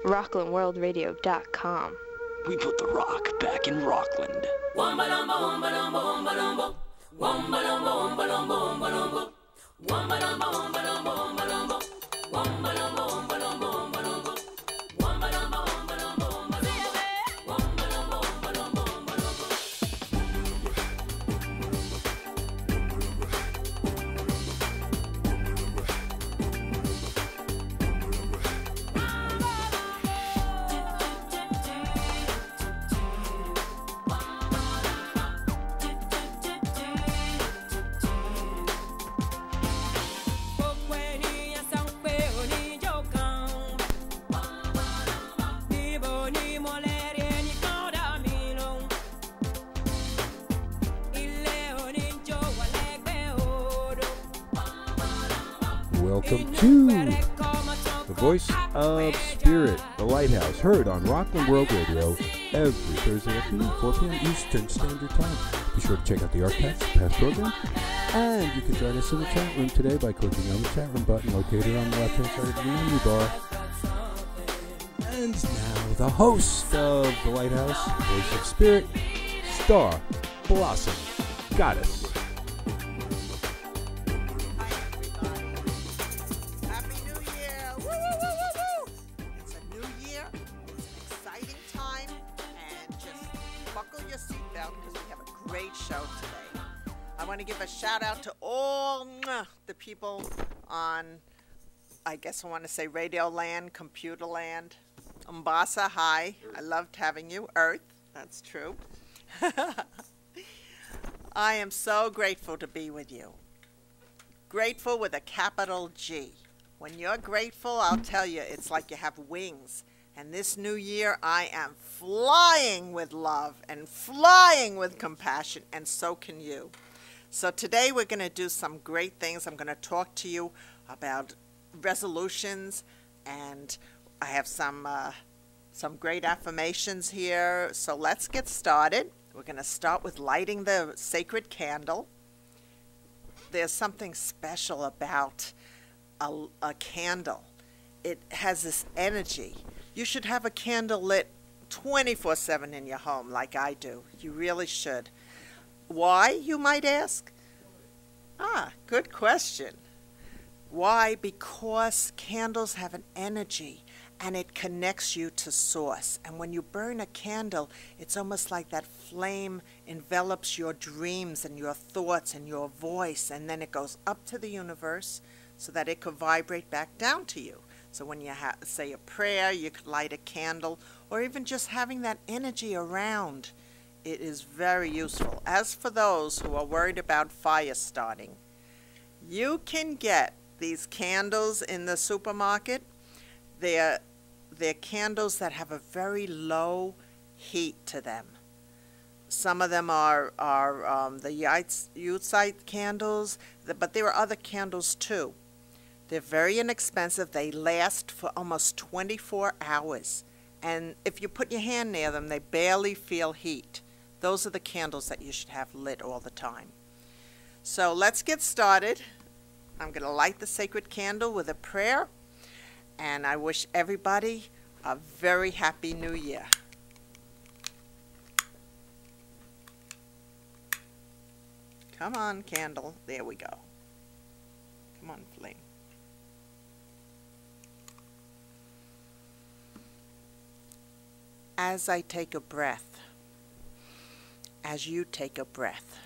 RocklandWorldRadio.com. We put the rock back in Rockland. Welcome to the Voice of Spirit, the Lighthouse, heard on Rockland World Radio every Thursday afternoon, 4 p.m. Eastern Standard Time. Be sure to check out the archives of past program, and you can join us in the chat room today by clicking on the chat room button located on the left-hand side of the menu bar. And now, the host of the Lighthouse, Voice of Spirit, Star Blossom Goddess. Shout out to all the people on, I guess I want to say Radio Land, Computer Land. Umbasa, hi. I loved having you. Earth, that's true. I am so grateful to be with you. Grateful with a capital G. When you're grateful, I'll tell you, it's like you have wings. And this new year, I am flying with love and flying with compassion, and so can you. So today we're going to do some great things. I'm going to talk to you about resolutions, and I have some great affirmations here. So let's get started. We're going to start with lighting the sacred candle. There's something special about a candle. It has this energy. You should have a candle lit 24/7 in your home like I do. You really should. Why, you might ask? Good question. Why? Because candles have an energy, and it connects you to source. And when you burn a candle, it's almost like that flame envelops your dreams and your thoughts and your voice, and then it goes up to the universe so that it could vibrate back down to you. So when you say a prayer, you could light a candle, or even just having that energy around. It is very useful. As for those who are worried about fire starting, you can get these candles in the supermarket. They're candles that have a very low heat to them. Some of them are the Yutzite candles, but there are other candles too. They're very inexpensive. They last for almost 24 hours. And if you put your hand near them, they barely feel heat. Those are the candles that you should have lit all the time. So let's get started. I'm going to light the sacred candle with a prayer, and I wish everybody a very happy new year. Come on, candle. There we go. Come on, flame. As I take a breath, as you take a breath,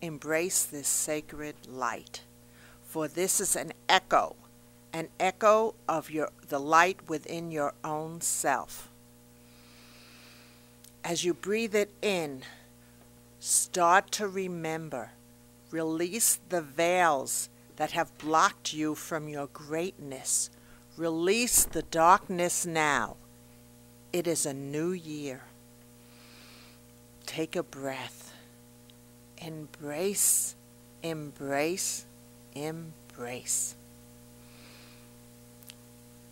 embrace this sacred light, for this is an echo of the light within your own self. As you breathe it in, start to remember, release the veils that have blocked you from your greatness. Release the darkness now. It is a new year. Take a breath. Embrace, embrace, embrace.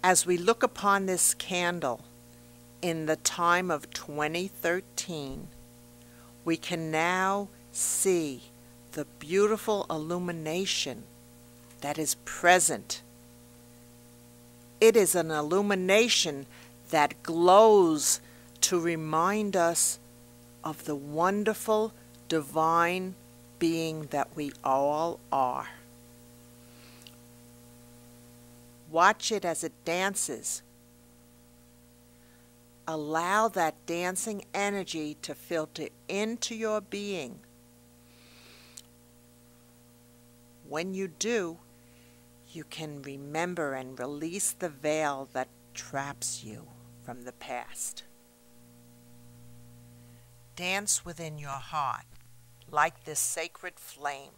As we look upon this candle in the time of 2013, we can now see the beautiful illumination that is present It is an illumination that glows to remind us of the wonderful divine being that we all are. Watch it as it dances. Allow that dancing energy to filter into your being. When you do, you can remember and release the veil that traps you from the past. Dance within your heart like this sacred flame.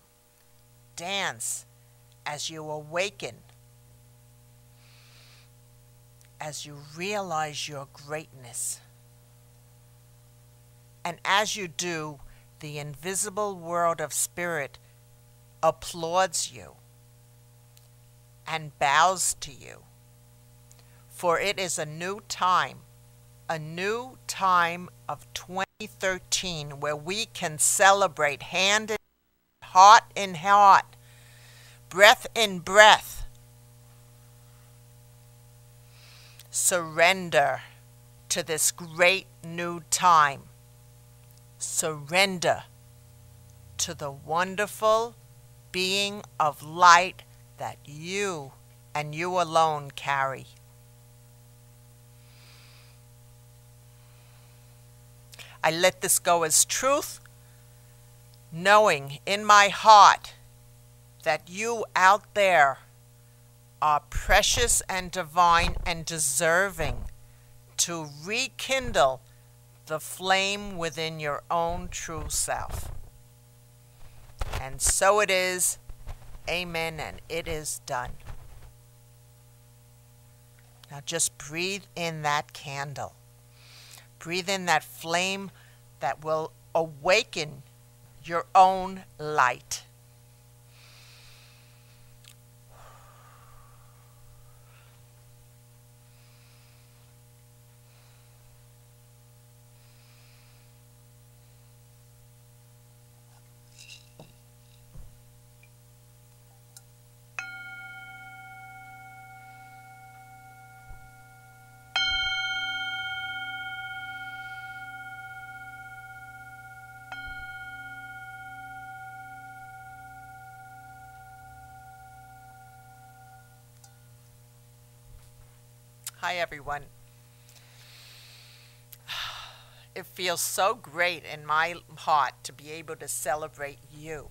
Dance as you awaken, as you realize your greatness. And as you do, the invisible world of spirit applauds you and bows to you. For it is a new time of 2013 where we can celebrate hand in heart, breath in breath. Surrender to this great new time. Surrender to the wonderful being of light that you and you alone carry. I let this go as truth, knowing in my heart that you out there are precious and divine and deserving to rekindle the flame within your own true self. And so it is. Amen, and it is done. Now just breathe in that candle. Breathe in that flame that will awaken your own light. Hi, everyone. It feels so great in my heart to be able to celebrate you.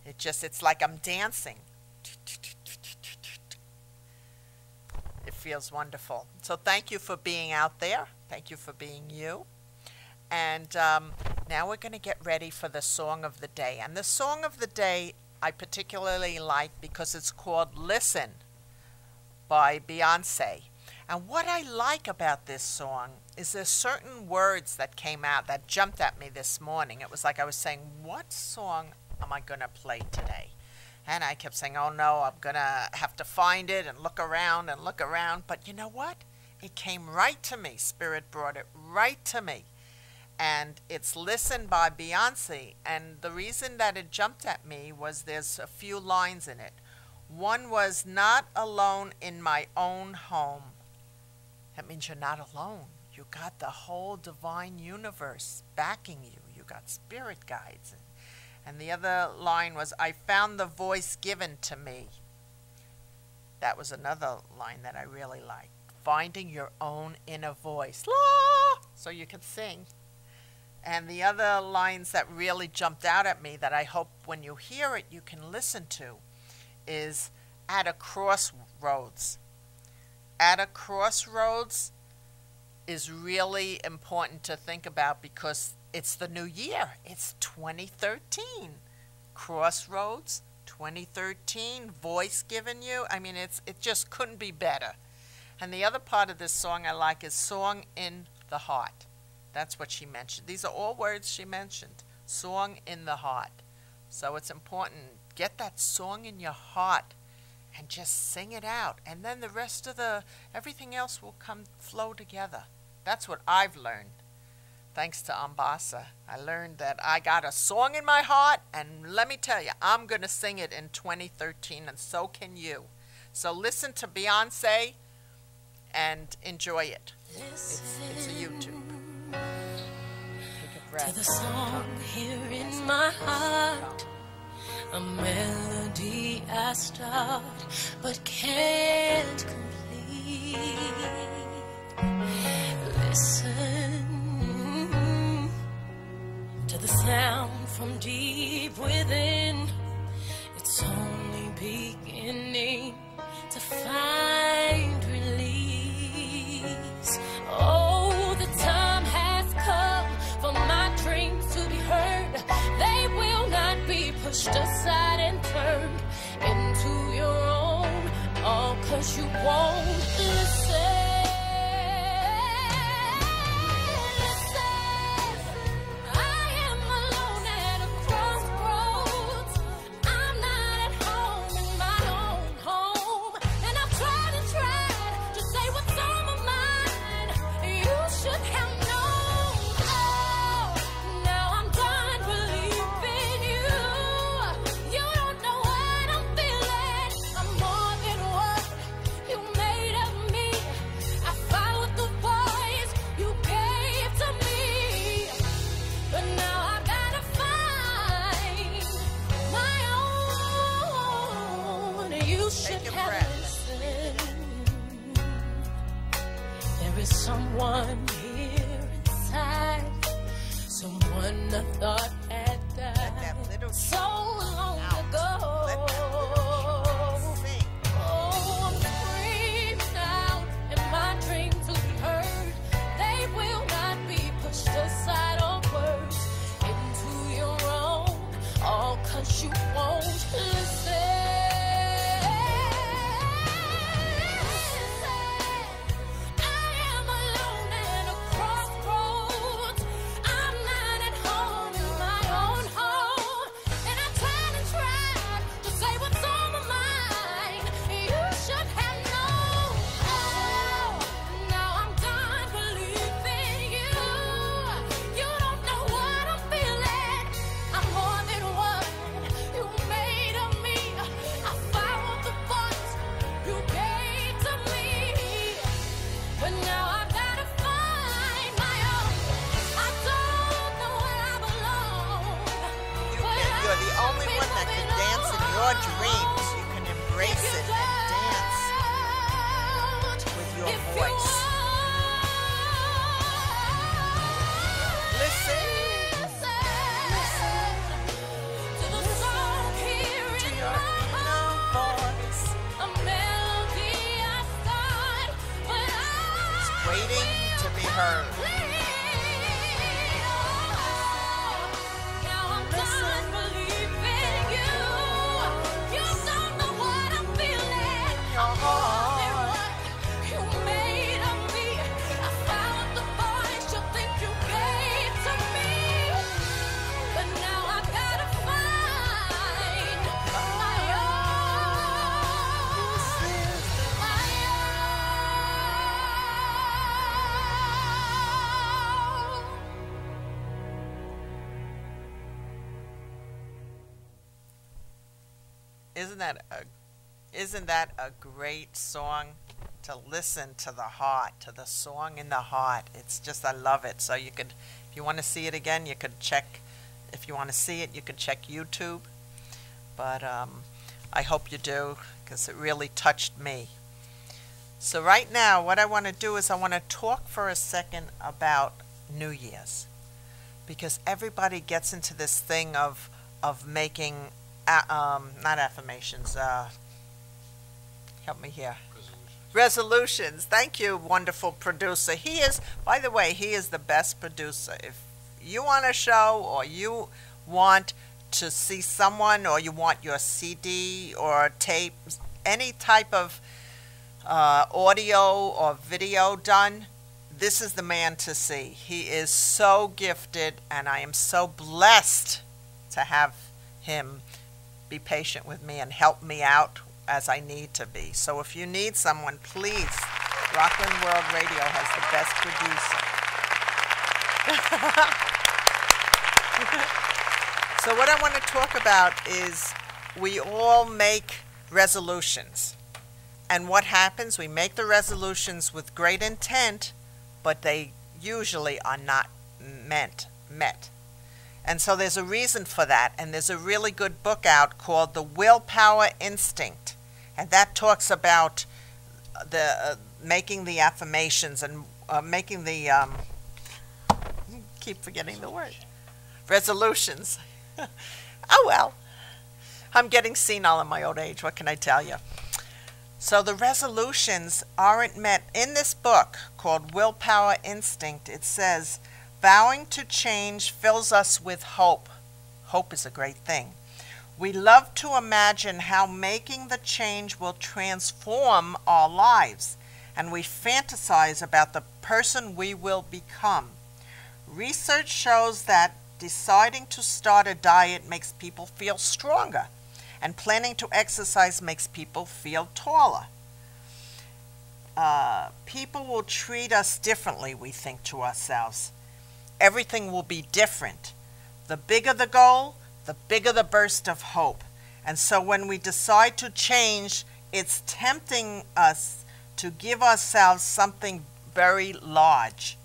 It's like I'm dancing. It feels wonderful. So thank you for being out there. Thank you for being you. And now we're going to get ready for the song of the day. And the song of the day I particularly like because it's called Listen by Beyonce. And what I like about this song is there's certain words that came out that jumped at me this morning. It was like I was saying, what song am I going to play today? And I kept saying, oh no, I'm going to have to find it and look around and look around. But you know what? It came right to me. Spirit brought it right to me. And it's Listen by Beyonce. And the reason that it jumped at me was there's a few lines in it. One was, not alone in my own home. That means you're not alone. You got the whole divine universe backing you. You got spirit guides. And the other line was, I found the voice given to me. That was another line that I really liked. Finding your own inner voice. La! So you can sing. And the other lines that really jumped out at me that I hope when you hear it you can listen to is, at a crossroads. At a crossroads is really important to think about because it's the new year. It's 2013. Crossroads, 2013, voice given you. I mean, it just couldn't be better. And the other part of this song I like is Song in the Heart. That's what she mentioned. These are all words she mentioned. Song in the heart. So it's important. Get that song in your heart and just sing it out. And then the rest of everything else will flow together. That's what I've learned. Thanks to Ambassa. I learned that I got a song in my heart, and let me tell you, I'm going to sing it in 2013, and so can you. So listen to Beyonce and enjoy it. It's a YouTube. Take a breath. To the song here in my heart, a melody I start but can't complete. Listen to the sound from deep within. It's only beginning to find release. Oh, the time has come for my dreams to be heard. They will not be pushed aside and turned into your own, all 'cause you won't listen. Someone here inside, someone I thought had died so long ago. Oh, I'm screaming out, and my dreams will be heard. They will not be pushed aside or words into your own, all 'cause you won't listen. Dreams, you can embrace it and dance with your voice. Listen to the song here in my voice, a melody I start, but it's waiting to be heard. Isn't that a great song? To listen to the heart, to the song in the heart. It's just, I love it. So you could, if you want to see it again, you could check. If you want to see it, you could check YouTube. But I hope you do, because it really touched me. So right now, what I want to do is I want to talk for a second about New Year's, because everybody gets into this thing of making not affirmations. Help me here. Resolutions. Thank you, wonderful producer. He is, by the way, he is the best producer. If you want a show, or you want to see someone, or you want your CD or tape, any type of audio or video done, this is the man to see. He is so gifted, and I am so blessed to have him be patient with me and help me out as I need to be. So if you need someone, please, Rockland World Radio has the best producer. So what I want to talk about is we all make resolutions. And what happens? We make the resolutions with great intent, but they usually are not met. And so there's a reason for that. And there's a really good book out called The Willpower Instinct. And that talks about the making the affirmations and making the keep forgetting the word. Resolutions. Oh well. I'm getting senile in my old age. What can I tell you? So the resolutions aren't met. In this book called Willpower Instinct, it says, vowing to change fills us with hope. Hope is a great thing. We love to imagine how making the change will transform our lives, and we fantasize about the person we will become. Research shows that deciding to start a diet makes people feel stronger, and planning to exercise makes people feel taller. People will treat us differently, we think to ourselves. Everything will be different. The bigger the goal, the bigger the burst of hope. And so when we decide to change, it's tempting us to give ourselves something very large.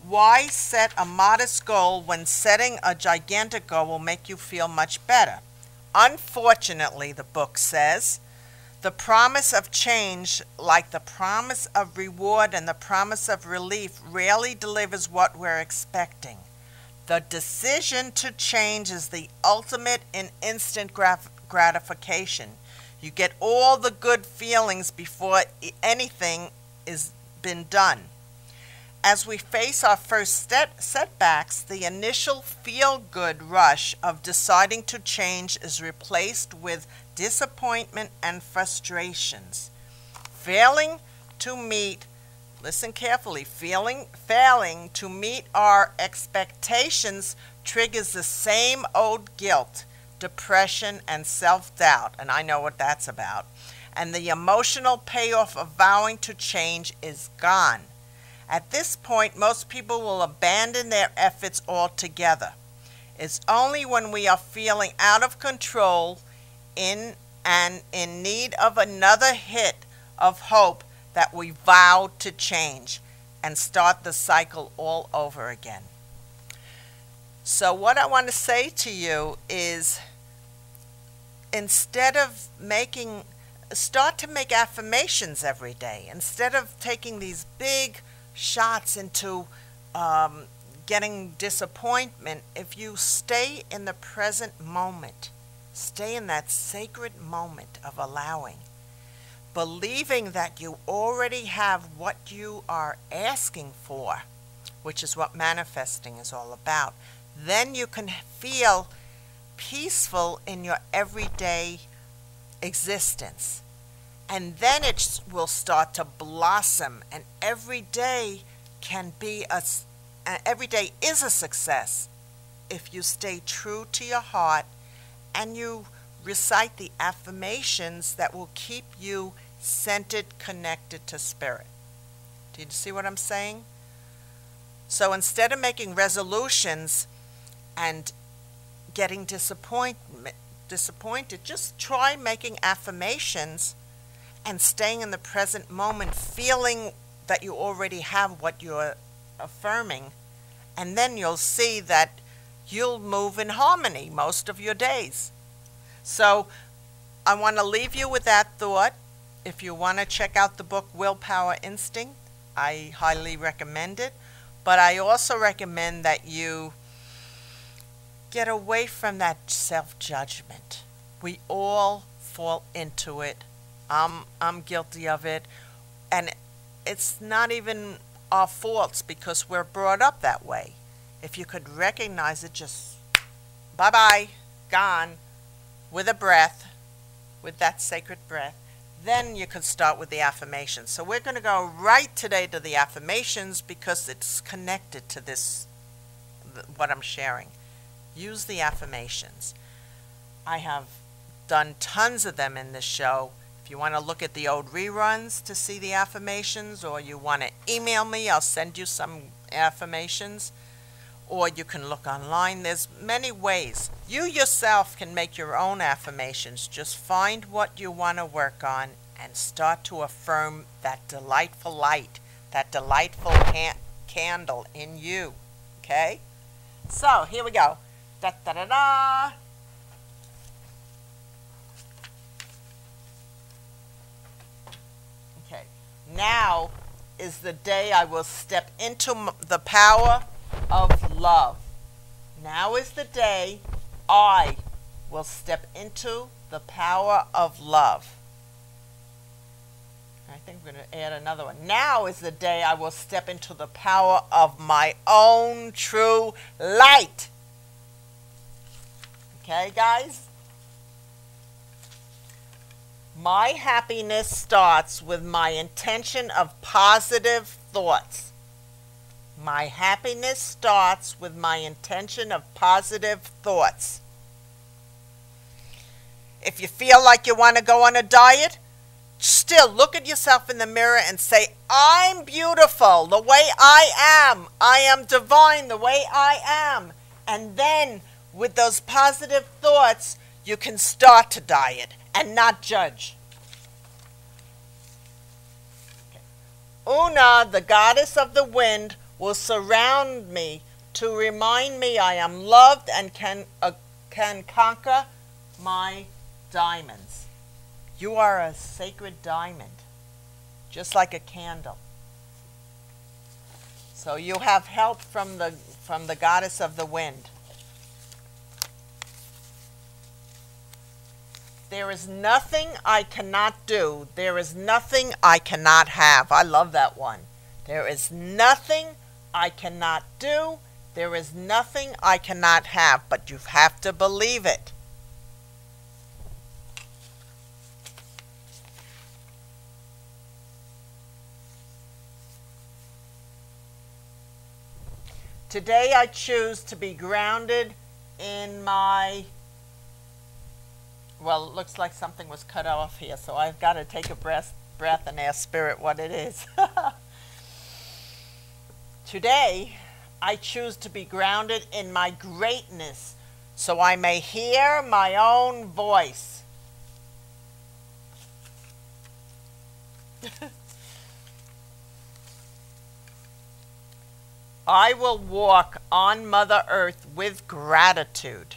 Why set a modest goal when setting a gigantic goal will make you feel much better? Unfortunately, the book says, the promise of change, like the promise of reward and the promise of relief, rarely delivers what we're expecting. The decision to change is the ultimate in instant gratification. You get all the good feelings before anything is been done. As we face our first setbacks, the initial feel-good rush of deciding to change is replaced with disappointment and frustrations. Failing to meet, listen carefully, failing to meet our expectations triggers the same old guilt, depression, and self-doubt, and I know what that's about. And the emotional payoff of vowing to change is gone. At this point, most people will abandon their efforts altogether. It's only when we are feeling out of control in need of another hit of hope that we vow to change and start the cycle all over again. So what I want to say to you is, instead of start to make affirmations every day. Instead of taking these big shots into getting disappointment, if you stay in the present moment, stay in that sacred moment of allowing, believing that you already have what you are asking for, which is what manifesting is all about, then you can feel peaceful in your everyday existence. And then it will start to blossom, and every day is a success if you stay true to your heart and you recite the affirmations that will keep you centered, connected to spirit. Do you see what I'm saying? So instead of making resolutions and getting disappointed, just try making affirmations and staying in the present moment, feeling that you already have what you're affirming, and then you'll see that you'll move in harmony most of your days. So I want to leave you with that thought. If you want to check out the book Willpower Instinct, I highly recommend it. But I also recommend that you get away from that self-judgment. We all fall into it. I'm guilty of it, and it's not even our faults because we're brought up that way. If you could recognize it, just bye-bye, gone, with a breath, with that sacred breath, then you could start with the affirmations. So we're going to go right today to the affirmations because it's connected to this, what I'm sharing. Use the affirmations. I have done tons of them in this show. If you want to look at the old reruns to see the affirmations, or you want to email me, I'll send you some affirmations, or you can look online. There's many ways. You yourself can make your own affirmations. Just find what you want to work on and start to affirm that delightful light, that delightful candle in you. Okay? So, here we go. Da da da da. Okay. Now is the day I will step into the power of love. Now is the day I will step into the power of love. I think we're going to add another one. Now is the day I will step into the power of my own true light. Okay, guys? My happiness starts with my intention of positive thoughts. My happiness starts with my intention of positive thoughts. If you feel like you want to go on a diet, still look at yourself in the mirror and say, I'm beautiful the way I am. I am divine the way I am. And then with those positive thoughts, you can start to diet and not judge. Okay. Una, the goddess of the wind, will surround me to remind me I am loved and can conquer my diamonds. You are a sacred diamond, just like a candle. So you have help from the goddess of the wind. There is nothing I cannot do. There is nothing I cannot have. I love that one. There is nothing I cannot do. There is nothing I cannot have, but you have to believe it. Today I choose to be grounded in my, well, it looks like something was cut off here, so I've got to take a breath and ask Spirit what it is. Today I choose to be grounded in my greatness so I may hear my own voice. I will walk on Mother Earth with gratitude.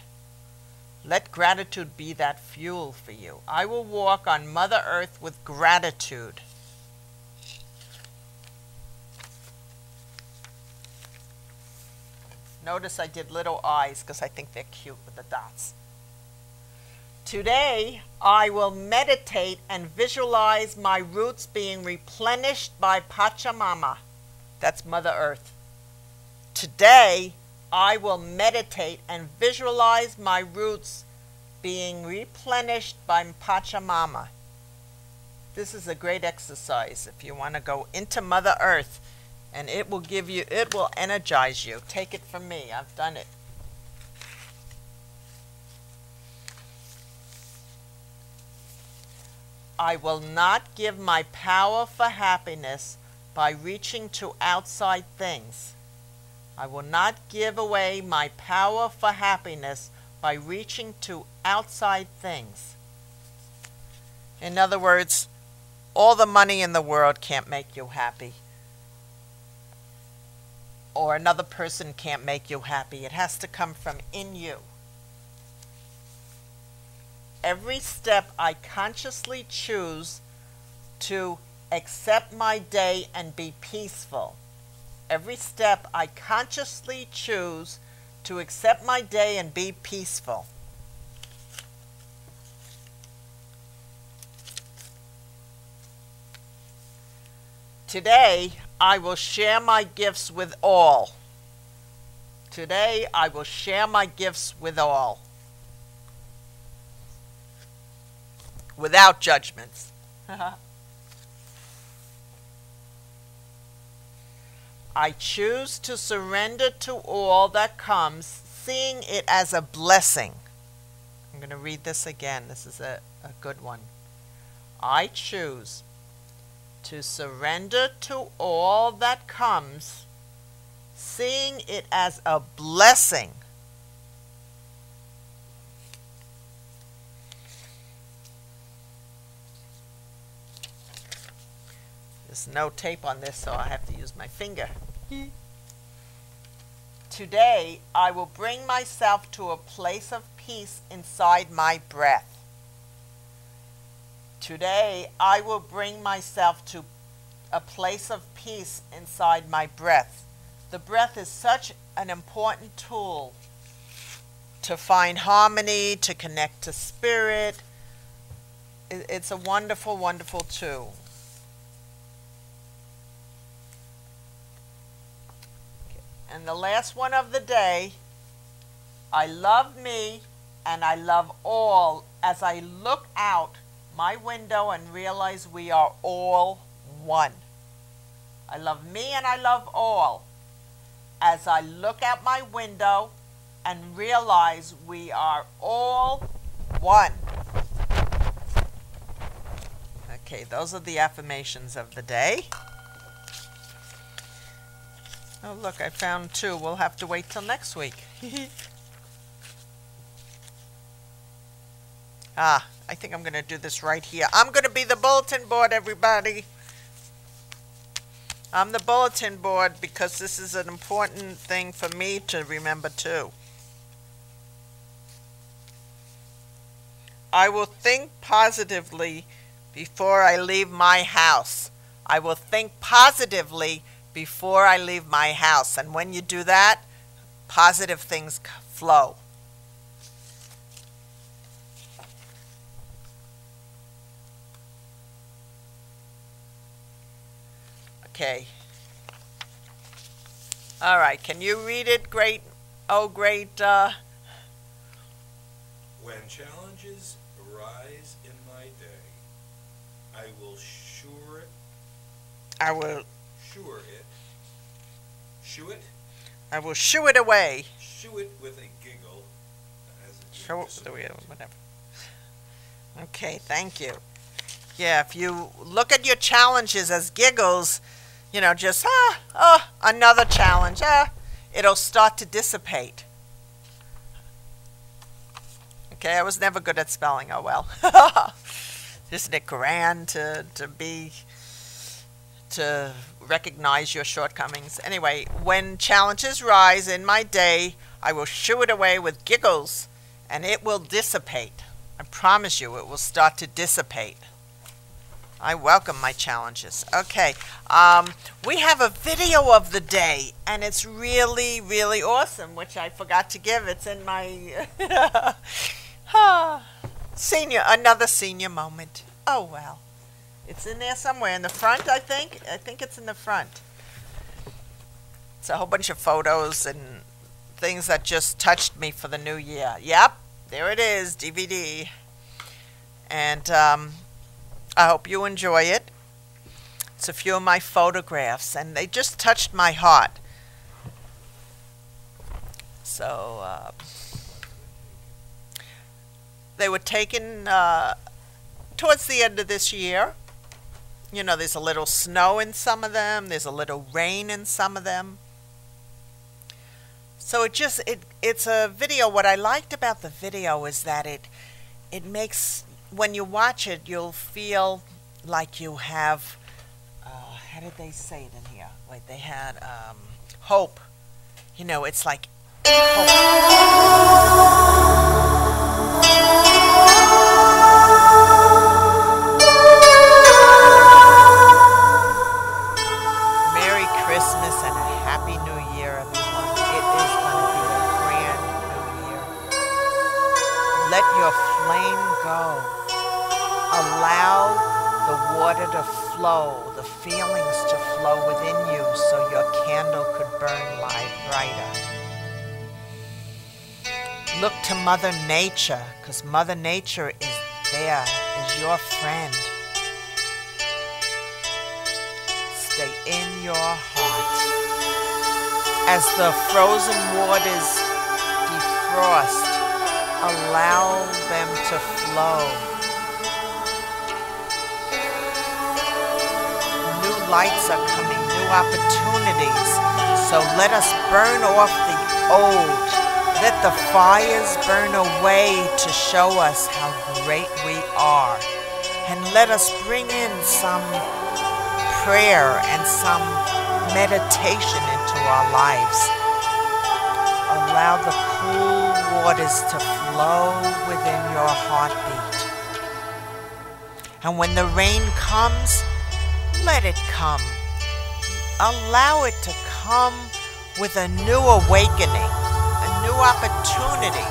Let gratitude be that fuel for you. I will walk on Mother Earth with gratitude. Notice I did little eyes because I think they're cute with the dots. Today, I will meditate and visualize my roots being replenished by Pachamama. That's Mother Earth. Today, I will meditate and visualize my roots being replenished by Pachamama. This is a great exercise if you want to go into Mother Earth, and it will give you, it will energize you. Take it from me. I've done it. I will not give my power for happiness by reaching to outside things. I will not give away my power for happiness by reaching to outside things. In other words, all the money in the world can't make you happy. Or another person can't make you happy. It has to come from in you. Every step I consciously choose to accept my day and be peaceful. Every step I consciously choose to accept my day and be peaceful. Today, I will share my gifts with all. Today, I will share my gifts with all. Without judgments. I choose to surrender to all that comes, seeing it as a blessing. I'm going to read this again. This is a good one. I choose to surrender to all that comes, seeing it as a blessing. There's no tape on this, so I have to use my finger. Today, I will bring myself to a place of peace inside my breath. Today, I will bring myself to a place of peace inside my breath. The breath is such an important tool to find harmony, to connect to spirit. It's a wonderful, wonderful tool. Okay. And the last one of the day, I love me and I love all as I look out my window and realize we are all one. I love me and I love all as I look out my window and realize we are all one. Okay, those are the affirmations of the day. Oh, look, I found two. We'll have to wait till next week. I think I'm going to do this right here. I'm going to be the bulletin board, everybody. I'm the bulletin board because this is an important thing for me to remember too. I will think positively before I leave my house. I will think positively before I leave my house. And when you do that, positive things flow. Okay. All right. Can you read it? Great. Oh, great. When challenges arise in my day, I will shoo it. I will shoo it away. Shoo it with a giggle. Shoo it with a wheel, whatever. Okay. Thank you. Yeah. If you look at your challenges as giggles, you know, just, another challenge, it'll start to dissipate. Okay, I was never good at spelling, oh well. Isn't it grand to recognize your shortcomings? Anyway, when challenges rise in my day, I will shoo it away with giggles, and it will dissipate. I promise you, it will start to dissipate. I welcome my challenges. Okay, we have a video of the day, and it's really, really awesome, which I forgot to give. It's in my another senior moment. Oh, well. It's in there somewhere. In the front, I think. I think it's in the front. It's a whole bunch of photos and things that just touched me for the new year. Yep, there it is, DVD. And, I hope you enjoy it. It's a few of my photographs, and they just touched my heart. So, they were taken towards the end of this year. You know, there's a little snow in some of them. There's a little rain in some of them. So it's a video. What I liked about the video is that it makes, when you watch it, you'll feel like you have, how did they say it in here? Wait, they had hope. You know, it's like Merry Christmas and a Happy New Year, everyone. It is going to be a grand new year. Let your flame go. Allow the water to flow, the feelings to flow within you so your candle could burn brighter. Look to Mother Nature, because Mother Nature is there, is your friend. Stay in your heart. As the frozen waters defrost, allow them to flow. New lights are coming, new opportunities. So let us burn off the old. Let the fires burn away to show us how great we are. And let us bring in some prayer and some meditation into our lives. Allow the cool waters to flow within your heartbeat. And when the rain comes, let it come. Allow it to come with a new awakening, a new opportunity.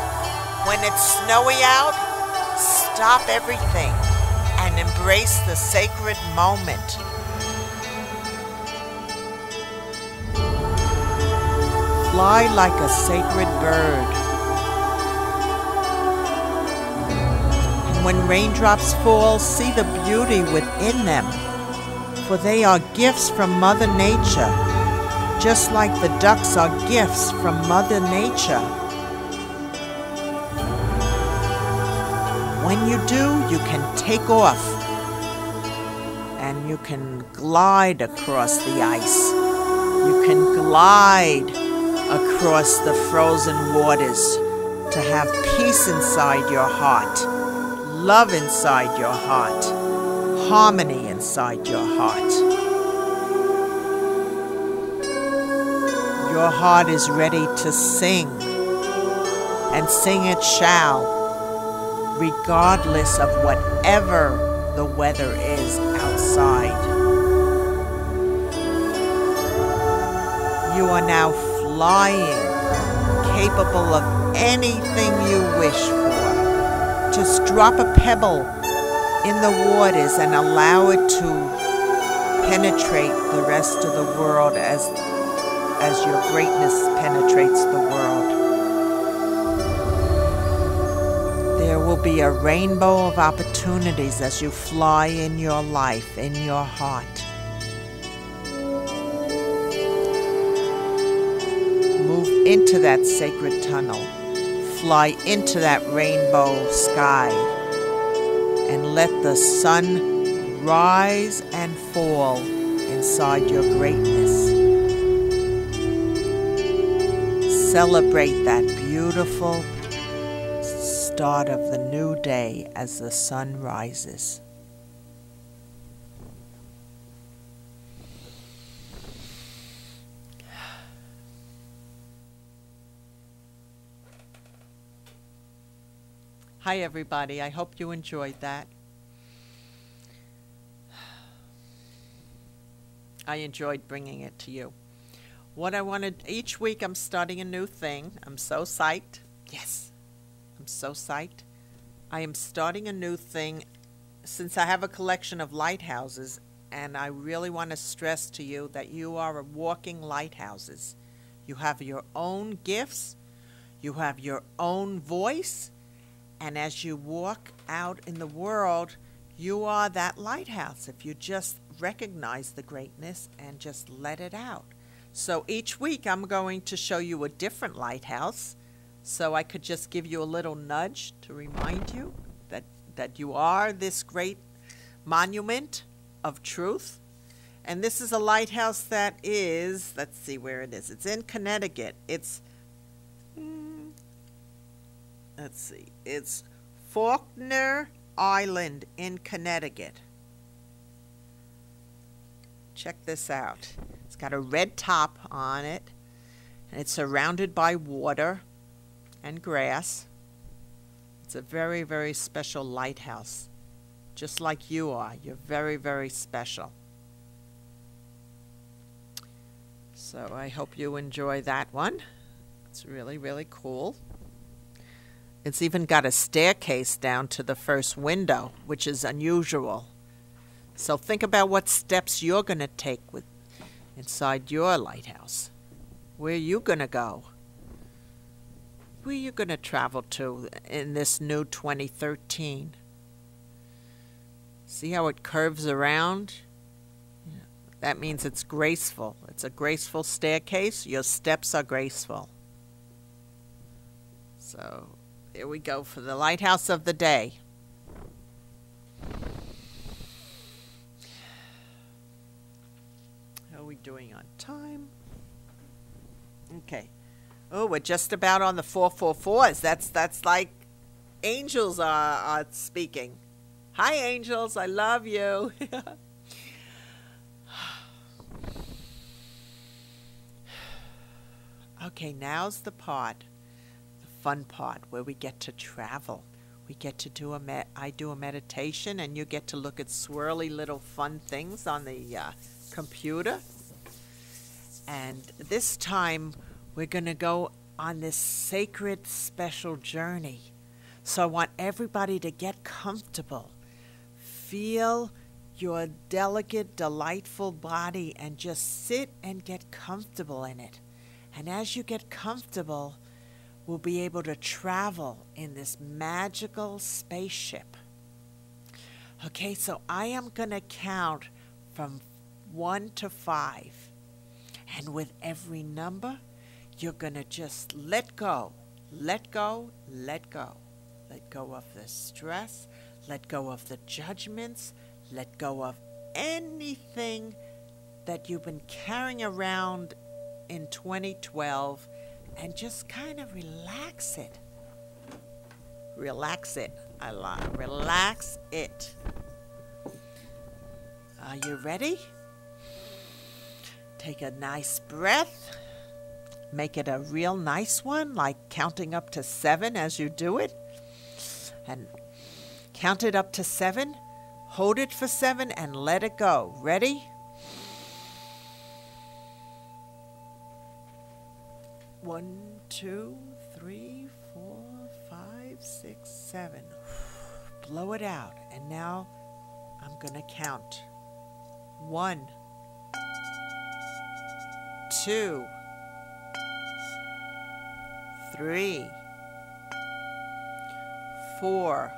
When it's snowy out, stop everything and embrace the sacred moment. Fly like a sacred bird. And when raindrops fall, see the beauty within them, for they are gifts from Mother Nature, just like the ducks are gifts from Mother Nature. When you do, you can take off and you can glide across the ice. You can glide across the frozen waters to have peace inside your heart, love inside your heart, harmony inside your heart. Your heart is ready to sing, and sing it shall, regardless of whatever the weather is outside. You are now flying, capable of anything you wish for. Just drop a pebble in the waters and allow it to penetrate the rest of the world as your greatness penetrates the world. There will be a rainbow of opportunities as you fly in your life, in your heart. Move into that sacred tunnel. Fly into that rainbow sky. And let the sun rise and fall inside your greatness. Celebrate that beautiful start of the new day as the sun rises. Hi everybody, I hope you enjoyed that. I enjoyed bringing it to you. What I wanted, each week I'm starting a new thing. I'm so psyched. Yes, I'm so psyched. I am starting a new thing since I have a collection of lighthouses, and I really want to stress to you that you are walking lighthouses. You have your own gifts, you have your own voice, and as you walk out in the world, you are that lighthouse if you just recognize the greatness and just let it out. So each week I'm going to show you a different lighthouse, so I could just give you a little nudge to remind you that you are this great monument of truth. And this is a lighthouse that is, let's see where it is. It's in Connecticut. It's, let's see, it's Faulkner Island in Connecticut. Check this out. It's got a red top on it, and it's surrounded by water and grass. It's a very, very special lighthouse, just like you are. You're very, very special. So I hope you enjoy that one. It's really, really cool. It's even got a staircase down to the first window, which is unusual. So think about what steps you're going to take inside your lighthouse. Where are you going to go? Where are you going to travel to in this new 2013? See how it curves around? Yeah. That means it's graceful. It's a graceful staircase. Your steps are graceful. So here we go for the lighthouse of the day. How are we doing on time? Okay. Oh, we're just about on the 444s. That's like angels are speaking. Hi, angels. I love you. Okay, now's the fun part, where we get to travel. We get to do I do a meditation, and you get to look at swirly little fun things on the computer. And this time, we're going to go on this sacred, special journey. So I want everybody to get comfortable. Feel your delicate, delightful body and just sit and get comfortable in it. And as you get comfortable, we'll be able to travel in this magical spaceship. Okay, so I am going to count from 1 to 5. And with every number, you're going to just let go, let go, let go. Let go of the stress, let go of the judgments, let go of anything that you've been carrying around in 2012, and just kind of relax it. Relax it. Relax it. Are you ready? Take a nice breath. Make it a real nice one, like counting up to 7 as you do it. And count it up to 7. Hold it for 7 and let it go. Ready? One, 2, 3, 4, 5, 6, 7. Blow it out. And now I'm going to count. 1, 2, 3, 4,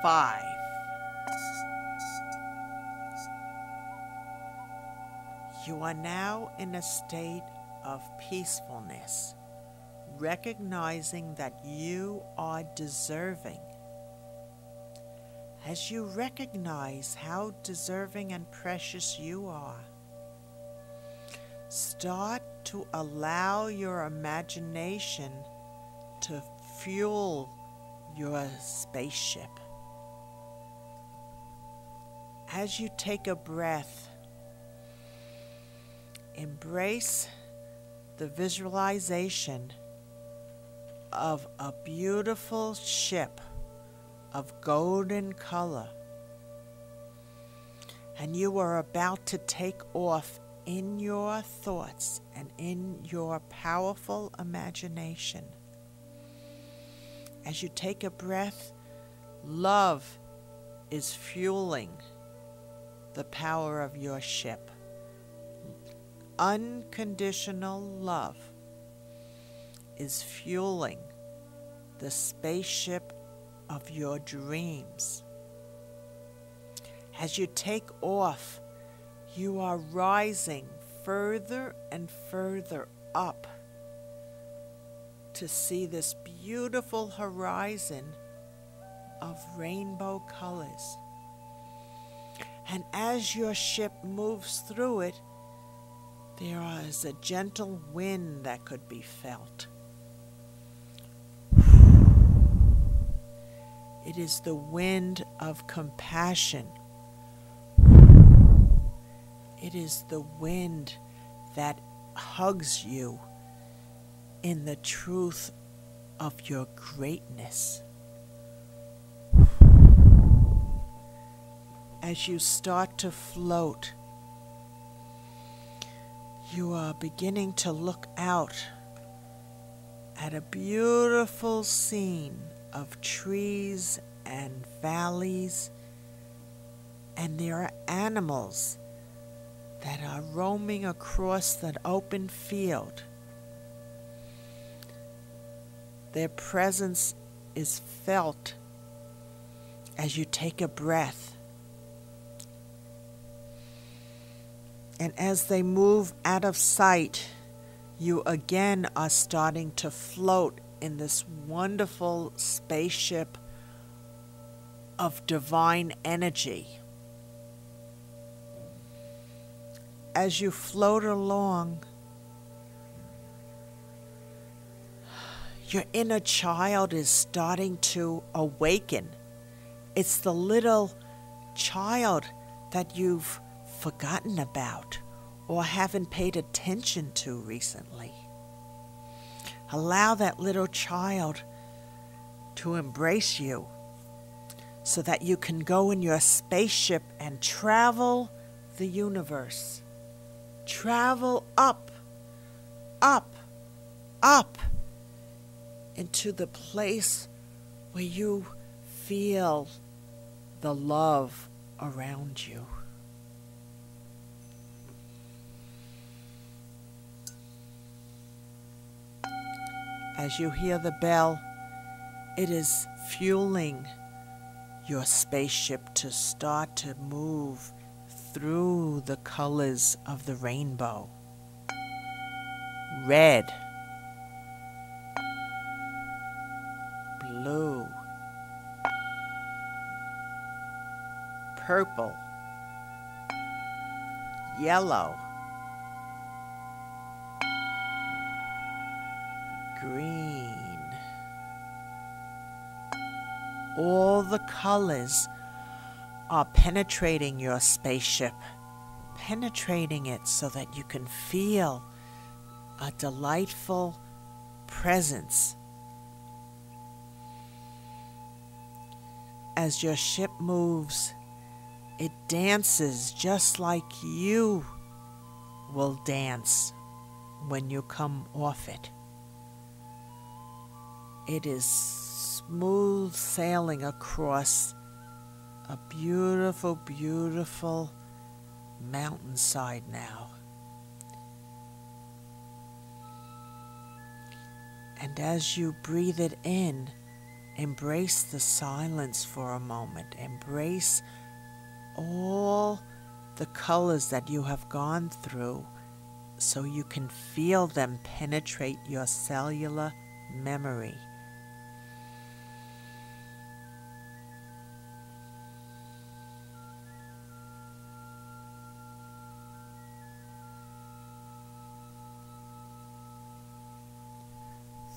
5. You are now in a state of peacefulness, recognizing that you are deserving. As you recognize how deserving and precious you are, start to allow your imagination to fuel your spaceship. As you take a breath, embrace the visualization of a beautiful ship of golden color, and you are about to take off in your thoughts and in your powerful imagination. As you take a breath, love is fueling the power of your ship. Unconditional love is fueling the spaceship of your dreams. As you take off, you are rising further and further up to see this beautiful horizon of rainbow colors. And as your ship moves through it, there is a gentle wind that could be felt. It is the wind of compassion. It is the wind that hugs you in the truth of your greatness. As you start to float, you are beginning to look out at a beautiful scene of trees and valleys, and there are animals that are roaming across that open field. Their presence is felt as you take a breath. And as they move out of sight, you again are starting to float in this wonderful spaceship of divine energy. As you float along, your inner child is starting to awaken. It's the little child that you've forgotten about, or haven't paid attention to recently. Allow that little child to embrace you so that you can go in your spaceship and travel the universe. Travel up, up, up into the place where you feel the love around you. As you hear the bell, it is fueling your spaceship to start to move through the colors of the rainbow. Red, blue, purple, yellow, green. All the colors are penetrating your spaceship, penetrating it so that you can feel a delightful presence. As your ship moves, it dances just like you will dance when you come off it. It is smooth sailing across a beautiful, beautiful mountainside now. And as you breathe it in, embrace the silence for a moment. Embrace all the colors that you have gone through so you can feel them penetrate your cellular memory.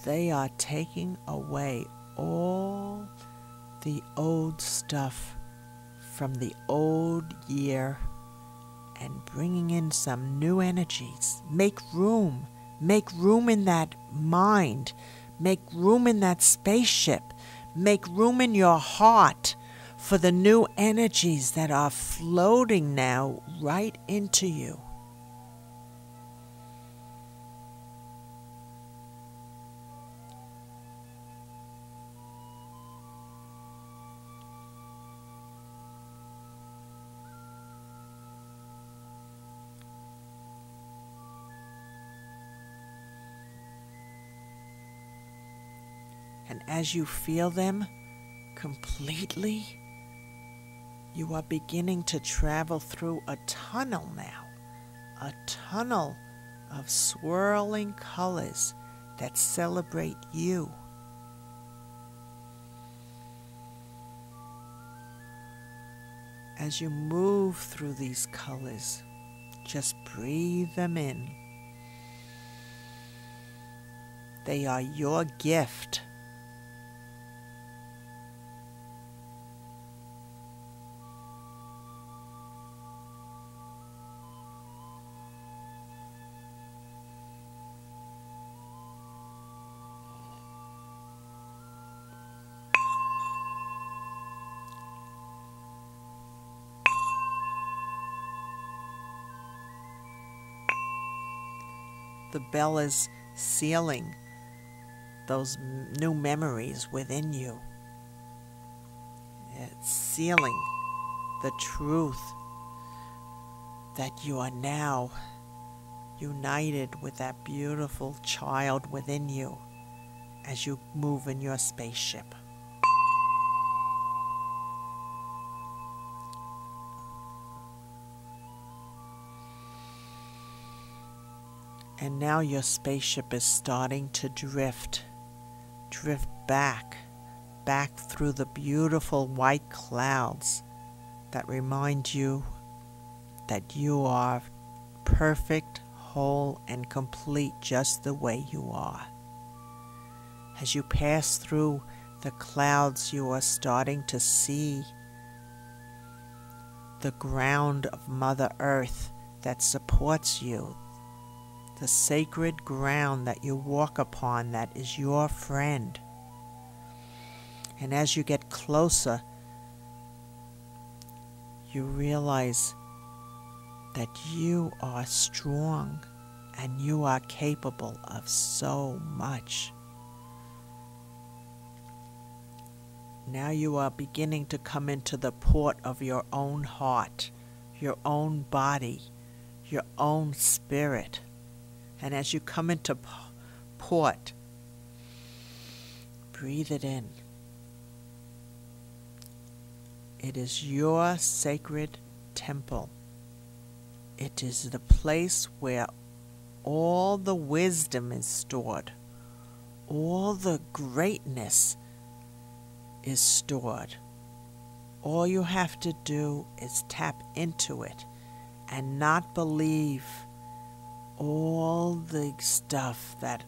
They are taking away all the old stuff from the old year and bringing in some new energies. Make room in that mind, make room in that spaceship, make room in your heart for the new energies that are floating now right into you. And as you feel them completely, you are beginning to travel through a tunnel now. A tunnel of swirling colors that celebrate you. As you move through these colors, just breathe them in. They are your gift. The bell is sealing those new memories within you. It's sealing the truth that you are now united with that beautiful child within you as you move in your spaceship. And now your spaceship is starting to drift back through the beautiful white clouds that remind you that you are perfect, whole, and complete just the way you are. As you pass through the clouds, you are starting to see the ground of Mother Earth that supports you, the sacred ground that you walk upon that is your friend. And as you get closer, you realize that you are strong and you are capable of so much. Now you are beginning to come into the port of your own heart, your own body, your own spirit. And as you come into port, breathe it in. It is your sacred temple. It is the place where all the wisdom is stored, all the greatness is stored. All you have to do is tap into it and not believe all the stuff that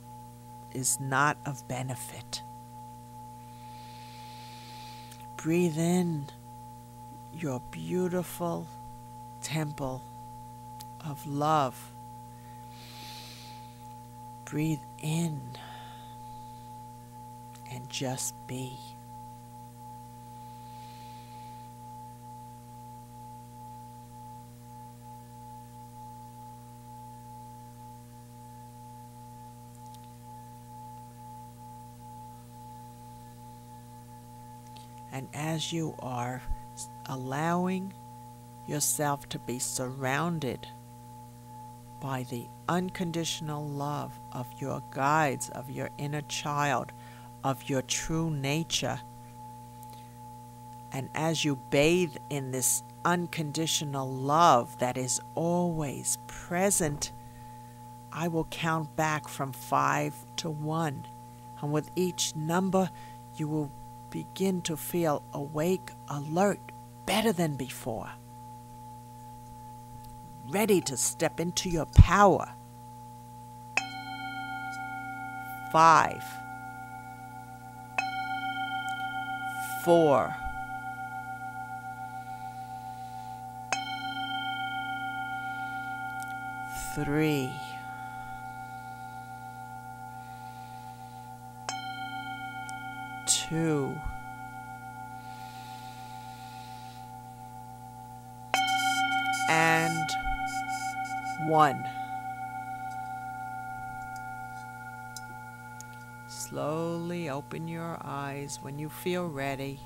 is not of benefit. Breathe in your beautiful temple of love. Breathe in and just be. And as you are allowing yourself to be surrounded by the unconditional love of your guides, of your inner child, of your true nature, and as you bathe in this unconditional love that is always present, I will count back from 5 to 1. And with each number, you will begin to feel awake, alert, better than before. Ready to step into your power. 5, 4, 3, 2, and 1. Slowly open your eyes when you feel ready,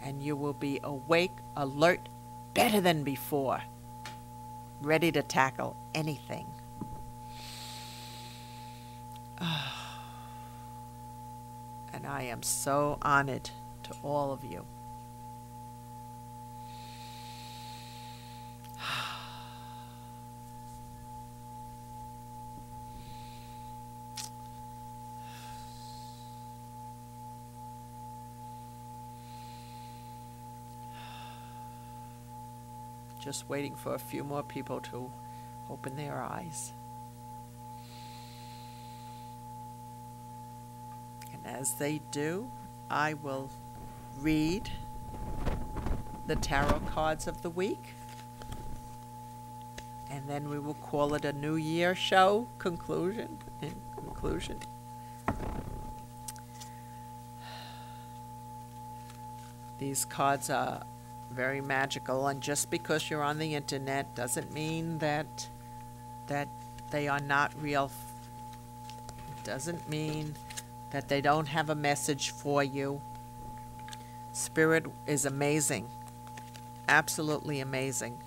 and you will be awake, alert, better than before, ready to tackle anything. And I am so honored to all of you. Just waiting for a few more people to open their eyes. And as they do, I will read the tarot cards of the week. And then we will call it a New Year show conclusion. In conclusion. These cards are very magical, and just because you're on the internet doesn't mean that they are not real. Doesn't mean that they don't have a message for you. Spirit is amazing, absolutely amazing.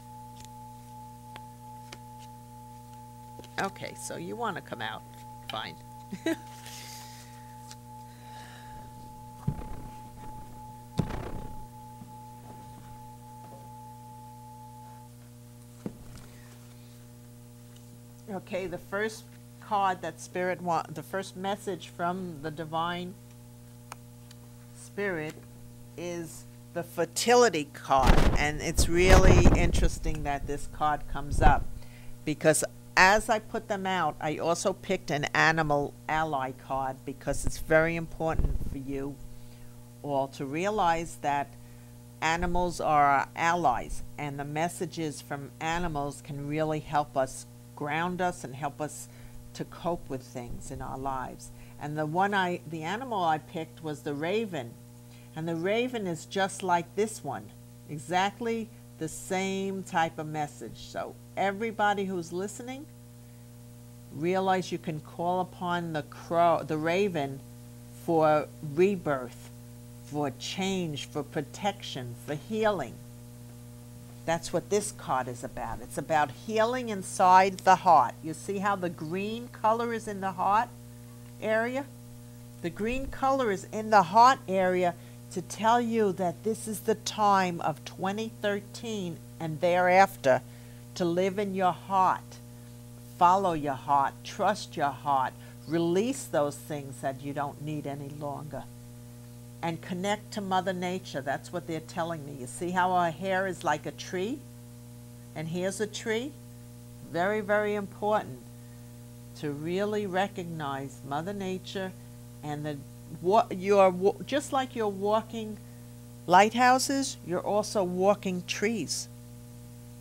Okay, so you want to come out, fine. Okay, the first card that Spirit the first message from the Divine Spirit is the Fertility card. And it's really interesting that this card comes up, because as I put them out, I also picked an Animal Ally card, because it's very important for you all to realize that animals are our allies, and the messages from animals can really help us ground us and help us to cope with things in our lives. And the animal I picked was the raven, and the raven is just like this one, exactly the same type of message. So everybody who's listening, realize you can call upon the raven for rebirth, for change, for protection, for healing. That's what this card is about. It's about healing inside the heart. You see how the green color is in the heart area? The green color is in the heart area to tell you that this is the time of 2013 and thereafter to live in your heart. Follow your heart, trust your heart, release those things that you don't need any longer, and connect to Mother Nature. That's what they're telling me. You see how our hair is like a tree? And here's a tree. Very, very important to really recognize Mother Nature, and just like you're walking lighthouses, you're also walking trees.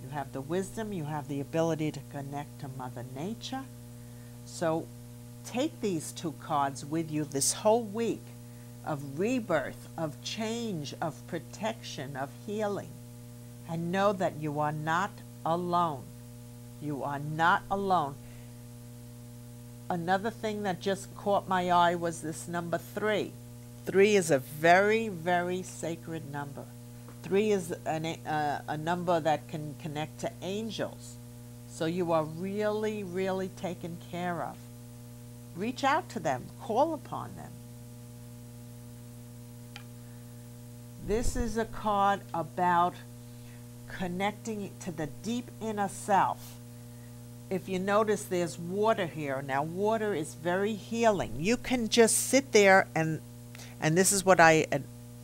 You have the wisdom, you have the ability to connect to Mother Nature. So take these two cards with you this whole week of rebirth, of change, of protection, of healing. And know that you are not alone. You are not alone. Another thing that just caught my eye was this number 3. 3 is a very, very sacred number. 3 is a number that can connect to angels. So you are really, really taken care of. Reach out to them. Call upon them. This is a card about connecting to the deep inner self. If you notice, there's water here. Now, water is very healing. You can just sit there and this is what I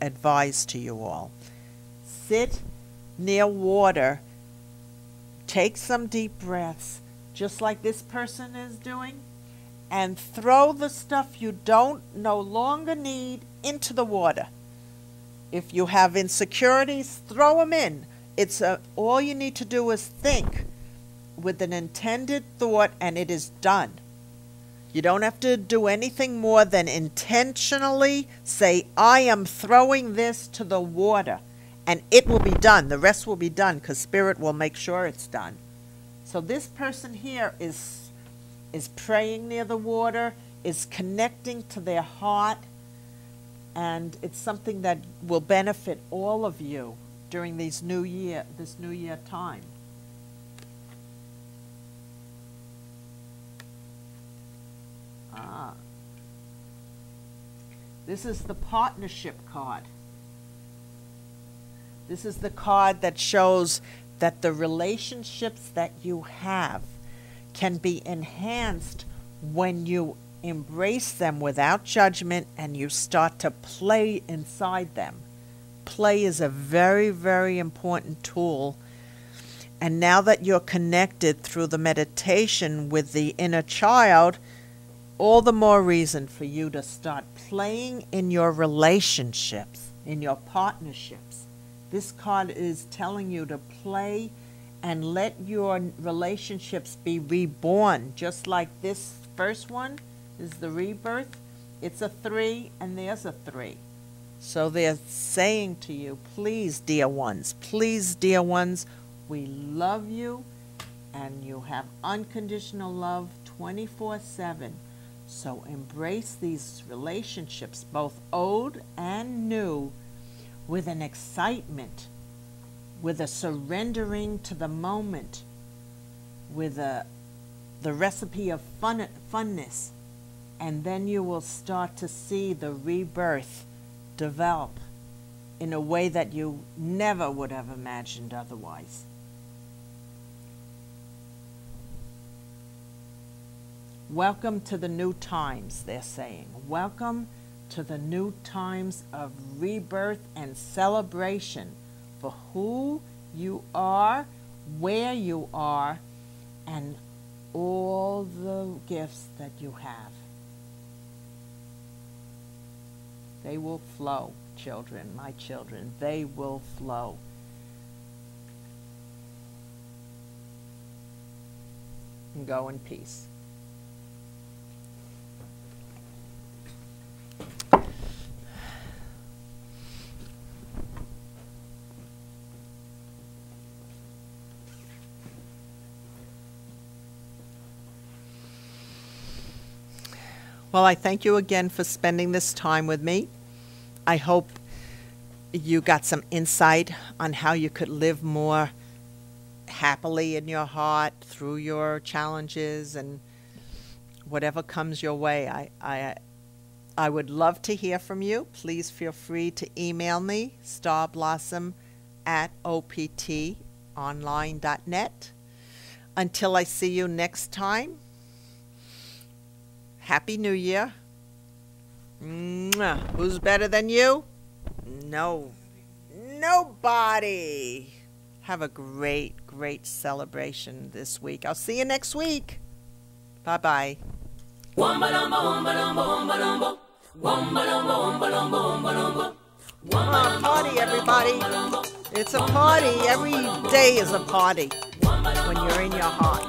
advise to you all. Sit near water, take some deep breaths, just like this person is doing, and throw the stuff you no longer need into the water. If you have insecurities, throw them in. All you need to do is think with an intended thought, and it is done. You don't have to do anything more than intentionally say, I am throwing this to the water, and it will be done. The rest will be done because Spirit will make sure it's done. So this person here is praying near the water, is connecting to their heart, and it's something that will benefit all of you during this new year time. This is the partnership card. This is the card that shows that the relationships that you have can be enhanced when you embrace them without judgment and you start to play inside them. Play is a very, very important tool. And now that you're connected through the meditation with the inner child, all the more reason for you to start playing in your relationships, in your partnerships. This card is telling you to play and let your relationships be reborn, just like this first one is the rebirth. It's a 3 and there's a 3. So they're saying to you, please, dear ones, we love you, and you have unconditional love 24/7. So embrace these relationships, both old and new, with an excitement, with a surrendering to the moment, with the recipe of funness. And then you will start to see the rebirth develop in a way that you never would have imagined otherwise. Welcome to the new times, they're saying. Welcome to the new times of rebirth and celebration for who you are, where you are, and all the gifts that you have. They will flow children, my children. They will flow. And go in peace. Well, I thank you again for spending this time with me. I hope you got some insight on how you could live more happily in your heart through your challenges and whatever comes your way. I would love to hear from you. Please feel free to email me, starblossom@optonline.net. Until I see you next time, Happy New Year. Mwah. Who's better than you? No. Nobody. Have a great, great celebration this week. I'll see you next week. Bye-bye. Party, everybody. It's a party. Every day is a party when you're in your heart.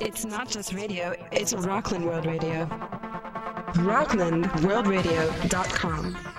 It's not just radio, it's Rockland World Radio. RocklandWorldRadio.com